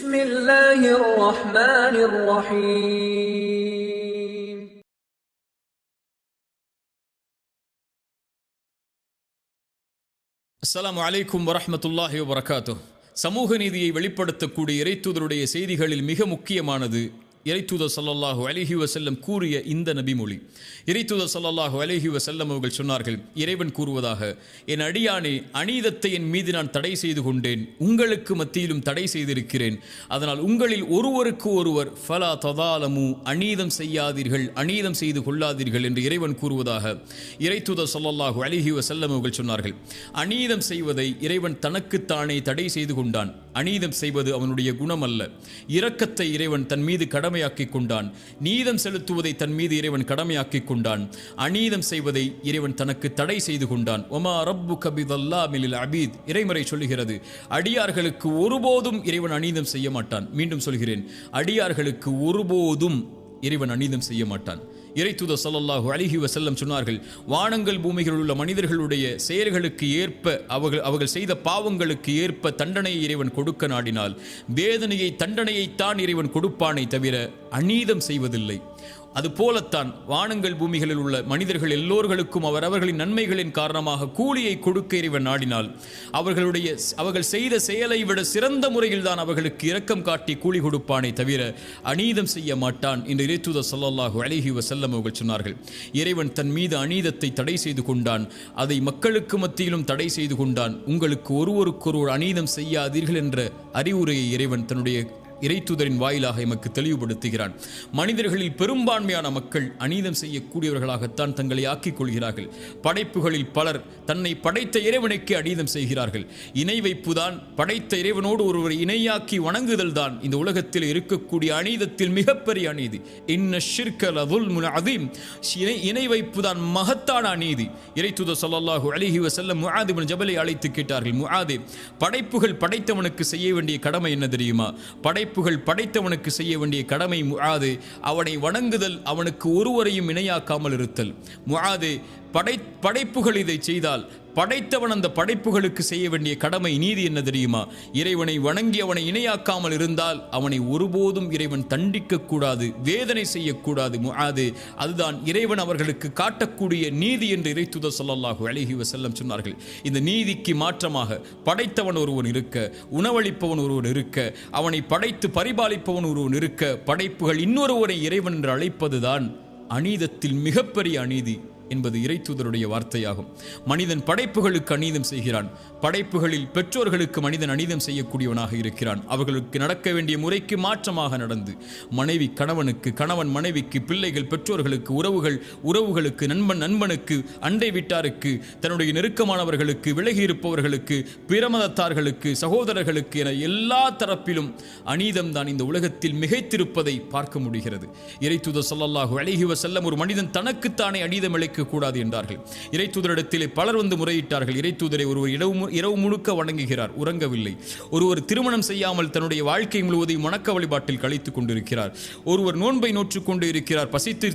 بسم الله الرحمن الرحيم அஸ்ஸலாமு அலைக்கும் வரஹ்மத்துல்லாஹி வபரகாத்துஹ். சமூக நீதியை வெளிப்படுத்தக்கூடிய இறைத்தூதருடைய செய்திகளில் மிக முக்கியமானது இறைத்தூதர் ஸல்லல்லாஹு அலைஹி வஸல்லம் கூறிய இந்த நபிமொழி. இறைத்தூதர் ஸல்லல்லாஹு அலைஹி வஸல்லம் அவர்கள் சொன்னார்கள், இறைவன் கூறுவதாக, என் அடியானே, அநீதத்தை என் மீது நான் தடை செய்து கொண்டேன், உங்களுக்கு மத்தியிலும் தடை செய்திருக்கிறேன். அதனால் உங்களில் ஒருவருக்கு ஒருவர் ஃபலா ததாலமு, அநீதம் செய்யாதீர்கள், அநீதம் செய்து கொள்ளாதீர்கள் என்று இறைவன் கூறுவதாக இறைத்தூதர் ஸல்லல்லாஹு அலைஹி வஸல்லம் அவர்கள் சொன்னார்கள். அநீதம் செய்வதை இறைவன் தனக்குத்தானே தடை செய்து கொண்டான். அநீதம் செய்வது அவனுடைய குணம் அல்ல. இரக்கத்தை இறைவன் தன் மீது கடமையாக்கிக் கொண்டான். நீதம் செலுத்துவதை தன் மீது இறைவன் கடமையாக்கிக் கொண்டான். அநீதம் செய்வதை இறைவன் தனக்கு தடை செய்து கொண்டான். ஒமா ரப்புக பிதல்லாமில் லில் அபீத், இறைமறை சொல்லுகிறது, அடியார்களுக்கு ஒருபோதும் இறைவன் அநீதம் செய்ய மாட்டான். மீண்டும் சொல்கிறேன், அடியார்களுக்கு ஒருபோதும் இறைவன் அநீதம் செய்ய மாட்டான். இறைத்தூதர் ஸல்லல்லாஹு அலைஹி வஸல்லம் சொன்னார்கள், வானங்கள் பூமிகளில் உள்ள மனிதர்களுடைய செயல்களுக்கு ஏற்ப அவர்கள் செய்த பாவங்களுக்கு ஏற்ப தண்டனையை இறைவன் கொடுக்க நாடினால் வேதனையை தண்டனையைத்தான் இறைவன் கொடுப்பானே தவிர அநீதம் செய்வதில்லை. அதுபோலத்தான் வானங்கள் பூமிகளில் உள்ள மனிதர்கள் எல்லோர்களுக்கும் அவரவர்களின் நன்மைகளின் காரணமாக கூலியை கொடுக்க இறைவன் நாடினால் அவர்கள் செய்த செயலை விட சிறந்த முறையில் தான் அவர்களுக்கு இரக்கம் காட்டி கூலி கொடுப்பானே தவிர அநீதம் செய்ய மாட்டான் என்று இறைத்தூதர் ஸல்லல்லாஹு அலைஹி வஸல்லம் அவர்கள் சொன்னார்கள். இறைவன் தன் மீது அநீதத்தை தடை செய்து கொண்டான். அதை மக்களுக்கு மத்தியிலும் தடை செய்து கொண்டான். உங்களுக்கு ஒருவருக்கொருவர் அநீதம் செய்யாதீர்கள் என்ற அறிவுரையை இறைவன் தன்னுடைய இறைத்தூதரின் வாயிலாக எமக்கு தெளிவுபடுத்துகிறான். மனிதர்களில் பெரும்பான்மையான மக்கள் அநீதம் செய்யக்கூடியவர்களாகத்தான் தங்களை ஆக்கிக் கொள்கிறார்கள். படைப்புகளில் பலர் தன்னை படைத்த இறைவனுக்கு அநீதம் செய்கிறார்கள். இணை வைப்புதான், படைத்த இறைவனோடு ஒருவரை இணையாக்கி வணங்குதல் தான் இந்த உலகத்தில் இருக்கக்கூடிய அநீதத்தில் மிகப்பெரிய அநீதி. இன்ன ஷிர்க லதுல்முன் அதீம், இணை வைப்புதான் மகத்தான அநீதி. இறைத்தூதர் ஸல்லல்லாஹு அலைஹி வஸல்லம் முஆத் இப்னு ஜபலை அழைத்து கேட்டார்கள், முஆதே, படைப்புகள் படைத்தவனுக்கு செய்ய வேண்டிய கடமை என்ன தெரியுமா? படைப்புகள் படைத்தவனுக்கு செய்ய வேண்டிய கடமை முஆதே, அவனை வணங்குதல், அவனுக்கு ஒருவரையும் இணையாக்காமல் இருத்தல். முஆதே, படைப்புகள் இதை செய்தால் படைத்தவன் அந்த படைப்புகளுக்கு செய்ய வேண்டிய கடமை நீதி என்ன தெரியுமா? இறைவனை வணங்கி அவனை இணையாக்காமல் இருந்தால் அவனை ஒருபோதும் இறைவன் தண்டிக்க கூடாது, வேதனை செய்யக்கூடாது. முஆதே, அதுதான் இறைவன் அவர்களுக்கு காட்டக்கூடிய நீதி என்று இறைத்தூதர் ஸல்லல்லாஹு அலைஹி வஸல்லம் சொன்னார்கள். இந்த நீதிக்கு மாற்றமாக படைத்தவன் ஒருவன் இருக்க, உணவளிப்பவன் ஒருவன் இருக்க, அவனை படைத்து பரிபாலிப்பவன் ஒருவன் இருக்க, படைப்புகள் இன்னொருவரை இறைவன் என்று அழைப்பதுதான் அநீதத்தில் மிகப்பெரிய அநீதி என்பது இறைத்தூதருடைய வார்த்தையாகும். மனிதன் படைப்புகளுக்கு அநீதம் செய்கிறான். படைப்புகளில் பெற்றோர்களுக்கு மனிதன் அநீதம் செய்யக்கூடியவனாக இருக்கிறான். அவர்களுக்கு நடக்க வேண்டிய முறைக்கு மாற்றமாக நடந்து மனைவி கணவனுக்கு, கணவன் மனைவிக்கு, பிள்ளைகள் பெற்றோர்களுக்கு, உறவுகளுக்கு, நண்பனுக்கு, அண்டை வீட்டாருக்கு, தன்னுடைய நெருக்கமானவர்களுக்கு, விலகி இருப்பவர்களுக்கு, பிரமதத்தார்களுக்கு, சகோதரர்களுக்கு என எல்லா தரப்பிலும் அநீதம் தான் இந்த உலகத்தில் மிகைத்திருப்பதை பார்க்க முடிகிறது. இறைத்தூதர் ஸல்லல்லாஹு அலைஹி வஸல்லம் ஒரு மனிதன் தனக்குத்தானே அநீதம் கூடாது என்றார்கள். இறைத்தூதரிடத்திலே பலர் வந்து முறையிட்டார்கள், இறைத்தூதரை ஒருவர் இரவு முழுக்க வணங்குகிறார், உறங்கவில்லை. ஒருவர் திருமணம் செய்யாமல் தன்னுடைய வாழ்க்கை முழுவதையும் வணக்க வழிபாட்டில் கழித்துக் கொண்டிருக்கிறார். ஒருவர் நோன்பை நோற்றுக் கொண்டு இருக்கிறார், பசித்து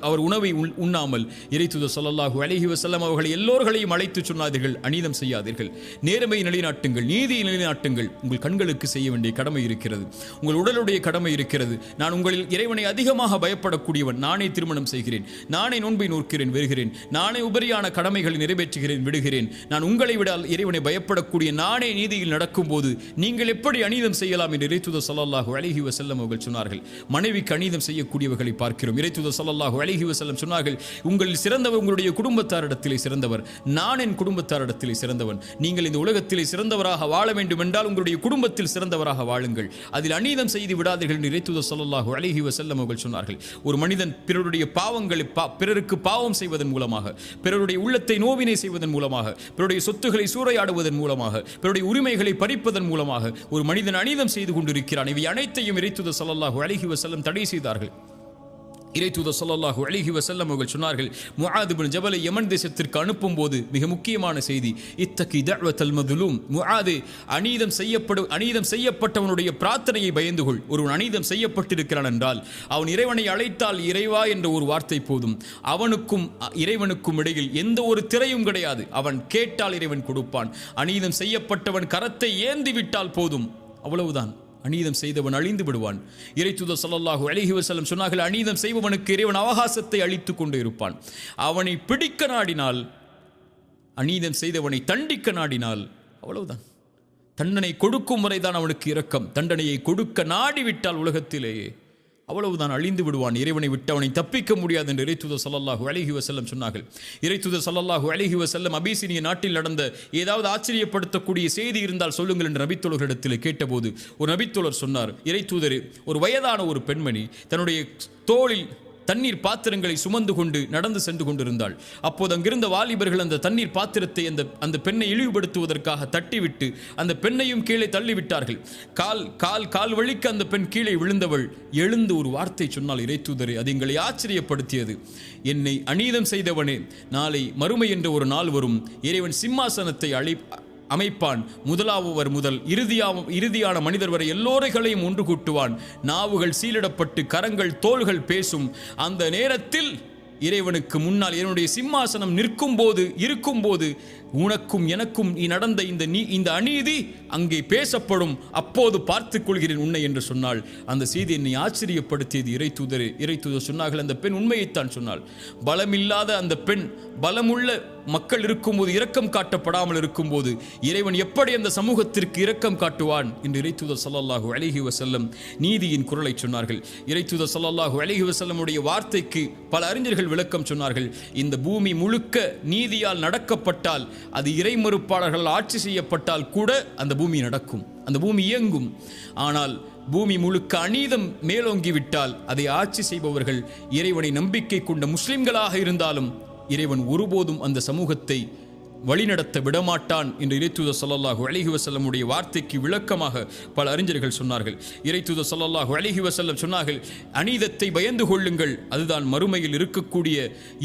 அவர் உணவை உண்ணாமல். இறைத்தூதர் ஸல்லல்லாஹு அலைஹி வஸல்லம் அவர்களை எல்லோர்களையும் அழைத்து சொன்னார்கள், அநீதம் செய்யாதீர்கள், நேர்மையை நிலைநாட்டுங்கள், நீதியை நிலைநாட்டுங்கள். உங்கள் கண்களுக்கு செய்ய வேண்டிய கடமை இருக்கிறது, உங்கள் உடலுடைய கடமை இருக்கிறது. நான் உங்களில் இறைவனை அதிகமாக பயப்படக்கூடியவன், நானே திருமணம் செய்கிறேன், நானே நோன்பை நோக்கிறேன், வருகிறேன், நானே உபரியான கடமைகளை நிறைவேற்றுகிறேன், விடுகிறேன். நான் உங்களை விட இறைவனை பயப்படக்கூடிய நானே நீதியில் நடக்கும் போது நீங்கள் எப்படி அநீதம் செய்யலாம் என்று இறைத்தூதர் ஸல்லல்லாஹு அலைஹி வஸல்லம் அவர்கள் சொன்னார்கள். மனைவிக்கு அநீதம் செய்யக்கூடியவர்களை பார்க்கிறோம். இறைத்தூதர் ஸல்லல்லாஹு அலைஹி வஸல்லம் சொன்னார்கள், உங்களில் சிறந்தவர் உங்களுடைய குடும்பத்தாரிடத்திலே சிறந்தவர், நான் என் குடும்பத்தாரிடத்திலே சிறந்தவன். நீங்கள் இந்த உலகத்திலே சிறந்தவராக வாழ வேண்டும் என்றால் உங்களுடைய குடும்பத்தில் சிறந்தவராக வாழுங்கள், அதில் அநீதம் செய்து விடாதீர்கள் என்று இறைத்தூதர் ஸல்லல்லாஹு அலைஹி வஸல்லம் அவர்கள் சொன்னார்கள். ஒரு மனிதன் பிறருடைய பாவங்களை பிறருக்கு பாவம் செய்வதன் மூலமாக, பிறருடைய உள்ளத்தை நோவினை செய்வதன் மூலமாக, பிறருடைய சொத்துக்களை சூறையாடுவதன் மூலமாக, பிறருடைய உரிமைகளை பறிப்பதன் மூலமாக ஒரு மனிதன் அநீதம் செய்து கொண்டிருக்கிறான். இவை அனைத்தையும் இறைத்தூதர் ஸல்லல்லாஹு அலைஹி வஸல்லம் தடை செய்தார்கள். இறைத்தூதர் ஸல்லல்லாஹு அலைஹி வஸல்லம் அவர்கள் சொன்னார்கள், முஆத் இப்னு ஜபலை யமன் தேசத்திற்கு அனுப்பும் போது மிக முக்கியமான செய்தி, இத்தகி தஅவத்தல் மதுலூம், முஆதே, அநீதம் செய்யப்பட்டவனுடைய பிரார்த்தனையை பயந்து கொள். ஒருவன் அநீதம் செய்யப்பட்டிருக்கிறான் என்றால் அவன் இறைவனை அழைத்தால் இறைவா என்ற ஒரு வார்த்தை போதும். அவனுக்கும் இறைவனுக்கும் இடையில் எந்த ஒரு திரையும் கிடையாது. அவன் கேட்டால் இறைவன் கொடுப்பான். அநீதம் செய்யப்பட்டவன் கரத்தை ஏந்தி விட்டால் போதும், அவ்வளவுதான். அநீதம் செய்தவன் அழிந்து விடுவான். இறைத்தூதர் ஸல்லல்லாஹு அலைஹி வஸல்லம் சொன்னார்கள், அநீதம் செய்பவனுக்கு இறைவன் அவகாசத்தை அளித்து கொண்டு இருப்பான். அவனை பிடிக்க நாடினால், அநீதம் செய்தவனை தண்டிக்க நாடினால் அவ்வளவுதான். தண்டனை கொடுக்கும் வரைதான் அவனுக்கு இரக்கம். தண்டனையை கொடுக்க நாடிவிட்டால் உலகத்திலேயே அவ்வளவுதான், அழிந்து விடுவான். இறைவனை விட்டு அவனை தப்பிக்க முடியாது என்று இறைத்தூதர் ஸல்லல்லாஹு அலைஹி வஸல்லம் சொன்னார்கள். இறைத்தூதர் ஸல்லல்லாஹு அலைஹி வஸல்லம் அபிசீனிய நாட்டில் நடந்த ஏதாவது ஆச்சரியப்படுத்தக்கூடிய செய்தி இருந்தால் சொல்லுங்கள் என்று நபித்தோழர்களிடத்தில் கேட்டபோது ஒரு நபித்தோழர் சொன்னார், இறைத்தூதர், ஒரு வயதான ஒரு பெண்மணி தன்னுடைய தோளில் தண்ணீர் பாத்திரங்களை சுமந்து கொண்டு நடந்து சென்று கொண்டிருந்தாள். அப்போது அங்கிருந்த வாலிபர்கள் அந்த தண்ணீர் பாத்திரத்தை அந்த பெண்ணை இழிவுபடுத்துவதற்காக தட்டிவிட்டு அந்த பெண்ணையும் கீழே தள்ளிவிட்டார்கள். கால் வழிக்கு அந்த பெண் கீழே விழுந்தவள் எழுந்து ஒரு வார்த்தை சொன்னால், இறைத்தூதரே, அது எங்களை ஆச்சரியப்படுத்தியது. என்னை அநீதம் செய்தவனே, நாளை மறுமை என்ற ஒரு நாள் வரும், இறைவன் சிம்மாசனத்தை அமைப்பான். முதலாவவர் முதல் இறுதியான மனிதர் வரை எல்லோரைகளையும் ஒன்று கூட்டுவான். நாவுகள் சீலிடப்பட்டு கரங்கள் தோள்கள் பேசும். அந்த நேரத்தில் இறைவனுக்கு முன்னால் என்னுடைய சிம்மாசனம் இருக்கும்போது உனக்கும் எனக்கும் நடந்த இந்த அநீதி அங்கே பேசப்படும். அப்போது பார்த்துக் கொள்கிறேன் உன்னை என்று சொன்னாள். அந்த செய்தி என்னை ஆச்சரியப்படுத்தியது. இறைத்தூதர் சொன்னார்கள், அந்த பெண் உண்மையைத்தான் சொன்னாள். பலமில்லாத அந்த பெண் பலமுள்ள மக்கள் இருக்கும்போது இரக்கம் காட்டப்படாமல் இருக்கும்போது இறைவன் எப்படி அந்த சமூகத்திற்கு இரக்கம் காட்டுவான் என்று இறைத்தூதர் ஸல்லல்லாஹு அலைஹி வஸல்லம் நீதியின் குரலை சொன்னார்கள். இறைத்தூதர் ஸல்லல்லாஹு அலைஹி வஸல்லமுடைய வார்த்தைக்கு பல அறிஞர்கள் விளக்கம் சொன்னார்கள். இந்த பூமி முழுக்க நீதியால் நடக்கப்பட்டால், அது இறை மறுப்பாளர்கள் ஆட்சி செய்யப்பட்டால் கூட அந்த பூமி நடக்கும், அந்த பூமி இயங்கும். ஆனால் பூமி முழுக்க அநீதம் மேலோங்கிவிட்டால் அதை ஆட்சி செய்பவர்கள் இறைவனை நம்பிக்கை கொண்ட முஸ்லிம்களாக இருந்தாலும் இறைவன் ஒருபோதும் அந்த சமூகத்தை வழிநடத்த விடமாட்டான் என்று இறைத்தூதர் ஸல்லல்லாஹு அலைஹி வஸல்லமுடைய வார்த்தைக்கு விளக்கமாக பல அறிஞர்கள் சொன்னார்கள். இறைத்தூதர் ஸல்லல்லாஹு அலைஹி வஸல்லம் சொன்னார்கள், அநீதத்தை பயந்து கொள்ளுங்கள், அதுதான் மறுமையில் இருக்கக்கூடிய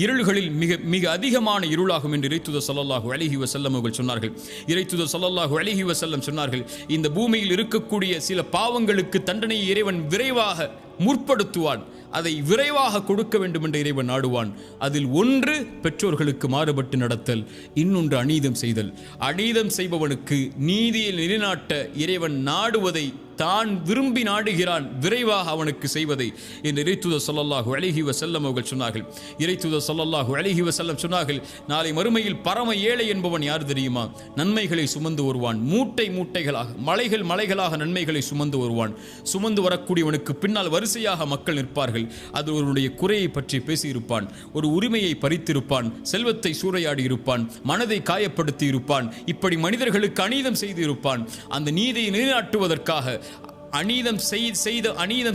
இருள்களில் மிக மிக அதிகமான இருளாகும் என்று இறைத்தூதர் ஸல்லல்லாஹு அலைஹி வஸல்லம் அவர்கள் சொன்னார்கள். இறைத்தூதர் ஸல்லல்லாஹு அலைஹி வஸல்லம் சொன்னார்கள், இந்த பூமியில் இருக்கக்கூடிய சில பாவங்களுக்கு தண்டனையை இறைவன் விரைவாக முற்படுத்துவான், அதை விரைவாக கொடுக்க வேண்டும் என்று இறைவன் நாடுவான். அதில் ஒன்று பெற்றோர்களுக்கு மாறுபட்டு நடத்தல், இன்னொன்று அநீதம் செய்தல். அநீதம் செய்பவனுக்கு நீதியை நிலைநாட்ட இறைவன் நாடுவதை தான் விரும்பி நாடுகிறான், விரைவாக அவனுக்கு செய்வதை என்று இறைத்தூதர் ஸல்லல்லாஹு அலைஹி வஸல்லம் அவர்கள் சொன்னார்கள். இறைத்தூதர் ஸல்லல்லாஹு அலைஹி வஸல்லம் சொன்னார்கள், நாளை மறுமையில் பரம ஏழை என்பவன் யார் தெரியுமா? நன்மைகளை சுமந்து வருவான், மூட்டைகளாக மலைகளாக நன்மைகளை சுமந்து வருவான். சுமந்து வரக்கூடியவனுக்கு பின்னால் வரிசையாக மக்கள் நிற்பார்கள். அது ஒருவனுடைய குறையை பற்றி பேசியிருப்பான், ஒரு உரிமையை பறித்திருப்பான், செல்வத்தை சூறையாடி இருப்பான், மனதை காயப்படுத்தி இருப்பான், இப்படி மனிதர்களுக்கு அநீதம் செய்து இருப்பான். அந்த நீதியை நிலைநாட்டுவதற்காக அநீதம்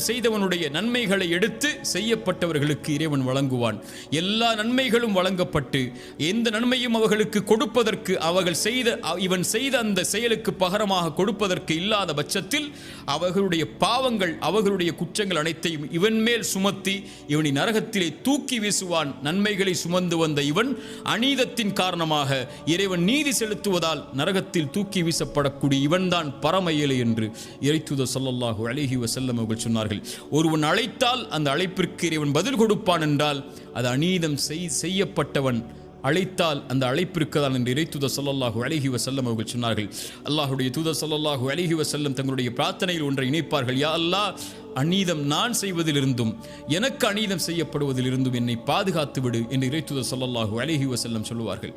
செய்தவனுடைய நன்மைகளை எடுத்து செய்யப்பட்டவர்களுக்கு இறைவன் வழங்குவான். எல்லா நன்மைகளும் வழங்கப்பட்டு எந்த நன்மையும் அவர்களுக்கு கொடுப்பதற்கு இவன் செய்த அந்த செயலுக்கு பகரமாக கொடுப்பதற்கு இல்லாத பட்சத்தில் அவர்களுடைய பாவங்கள் அவர்களுடைய குற்றங்கள் அனைத்தையும் இவன் மேல் சுமத்தி இவனை நரகத்திலே தூக்கி வீசுவான். நன்மைகளை சுமந்து வந்த இவன் அநீதத்தின் காரணமாக இறைவன் நீதி செலுத்துவதால் நரகத்தில் தூக்கி வீசப்படக்கூடிய இவன்தான் பரம ஏழை என்று இறைத்தூதர் ஸல்லல்லாஹு அலைஹி வஸல்லம் அவர்கள் சொன்னார்கள். ஒருவன் அழைத்தால் அந்த அழைப்பிற்கு இறைவன் பதில் கொடுப்பான் என்றால் அது அநீதம் செய்யப்பட்டவன் அழைத்தால் அந்த அழைப்பிற்கு தான் என்று இறைத்தூதர் ஸல்லல்லாஹு அலைஹி வஸல்லம் அவர்கள் சொன்னார்கள். அல்லாஹ்வுடைய தூதர் ஸல்லல்லாஹு அலைஹி வஸல்லம் தங்களுடைய பிரார்த்தனையில் ஒன்றை இணைப்பார்கள், யா அல்லாஹ், அநீதம் நான் செய்வதிலிருந்தும் எனக்கு அநீதம் செய்யப்படுவதிலிருந்தும் என்னை பாதுகாத்து விடு என்று இறைத்தூதர் ஸல்லல்லாஹு அலைஹி வஸல்லம் சொல்லுவார்கள்.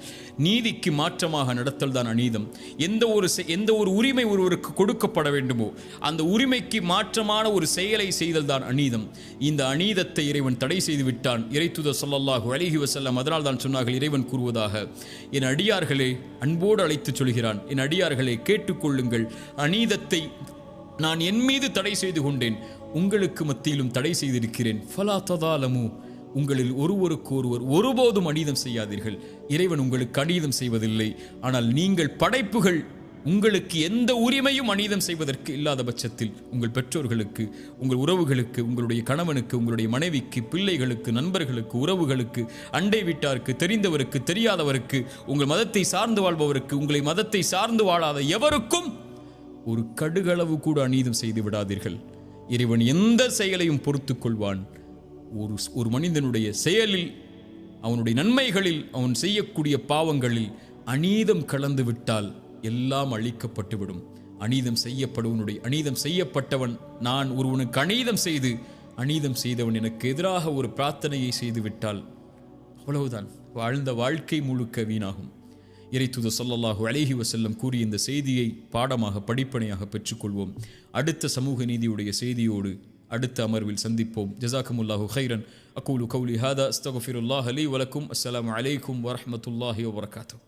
நீதிக்கு மாற்றமாக நடத்தல் தான் அநீதம். எந்த ஒரு உரிமை ஒருவருக்கு கொடுக்கப்பட வேண்டுமோ அந்த உரிமைக்கு மாற்றமான ஒரு செயலை செய்தல் தான் அநீதம். இந்த அநீதத்தை இறைவன் தடை செய்து விட்டான். இறைத்தூதர் ஸல்லல்லாஹு அலைஹி வஸல்லம் அதனால் தான் சொன்னார்கள், இறைவன் கூறுவதாக, என் அடியார்களே, அன்போடு அழைத்து சொல்கிறான், என் அடியார்களே கேட்டுக்கொள்ளுங்கள், அநீதத்தை நான் என் மீது தடை செய்து கொண்டேன், உங்களுக்கு மத்தியிலும் தடை செய்திருக்கிறேன். ஃபலா ததாலமு, உங்களில் ஒருவருக்கு ஒருவர் ஒருபோதும் அநீதம் செய்யாதீர்கள். இறைவன் உங்களுக்கு அநீதம் செய்வதில்லை. ஆனால் நீங்கள் படைப்புகள் உங்களுக்கு எந்த உரிமையும் அநீதம் செய்வதற்கு இல்லாத பட்சத்தில் உங்கள் பெற்றோர்களுக்கு, உங்கள் உறவுகளுக்கு, உங்களுடைய கணவனுக்கு, உங்களுடைய மனைவிக்கு, பிள்ளைகளுக்கு, நண்பர்களுக்கு, உறவுகளுக்கு, அண்டை வீட்டாருக்கு, தெரிந்தவருக்கு, தெரியாதவருக்கு, உங்கள் மதத்தை சார்ந்து வாழ்பவருக்கு, உங்களை மதத்தை சார்ந்து வாழாத எவருக்கும் ஒரு கடுகளவு கூட அநீதம் செய்து விடாதீர்கள். இறைவன் எந்த செயலையும் பொறுத்து கொள்வான். ஒரு மனிதனுடைய செயலில், அவனுடைய நன்மைகளில், அவன் செய்யக்கூடிய பாவங்களில் அநீதம் கலந்து விட்டால் எல்லாம் அழிக்கப்பட்டுவிடும். அநீதம் செய்யப்பட்டவன் நான் ஒருவனுக்கு அநீதம் செய்து அநீதம் செய்தவன் எனக்கு எதிராக ஒரு பிரார்த்தனையை செய்து விட்டால் அவ்வளவுதான், வாழ்ந்த வாழ்க்கை முழுக்க வீணாகும். இறைத்தூதர் ஸல்லல்லாஹு அலைஹி வஸல்லம் கூறிய இந்த செய்தியை பாடமாக படிப்பனையாக பெற்றுக்கொள்வோம். அடுத்த சமூக நீதியுடைய செய்தியோடு அடுத்த அமர்வில் சந்திப்போம். ஜஸாக்குமுல்லாஹு கைரன். அகூலு கௌலி ஹாதா அஸ்தக்ஃபிருல்லாஹ லீ வலக்கும். அஸ்ஸலாமு அலைக்கும் வரஹ்மத்துல்லாஹி வபரகாத்துஹு.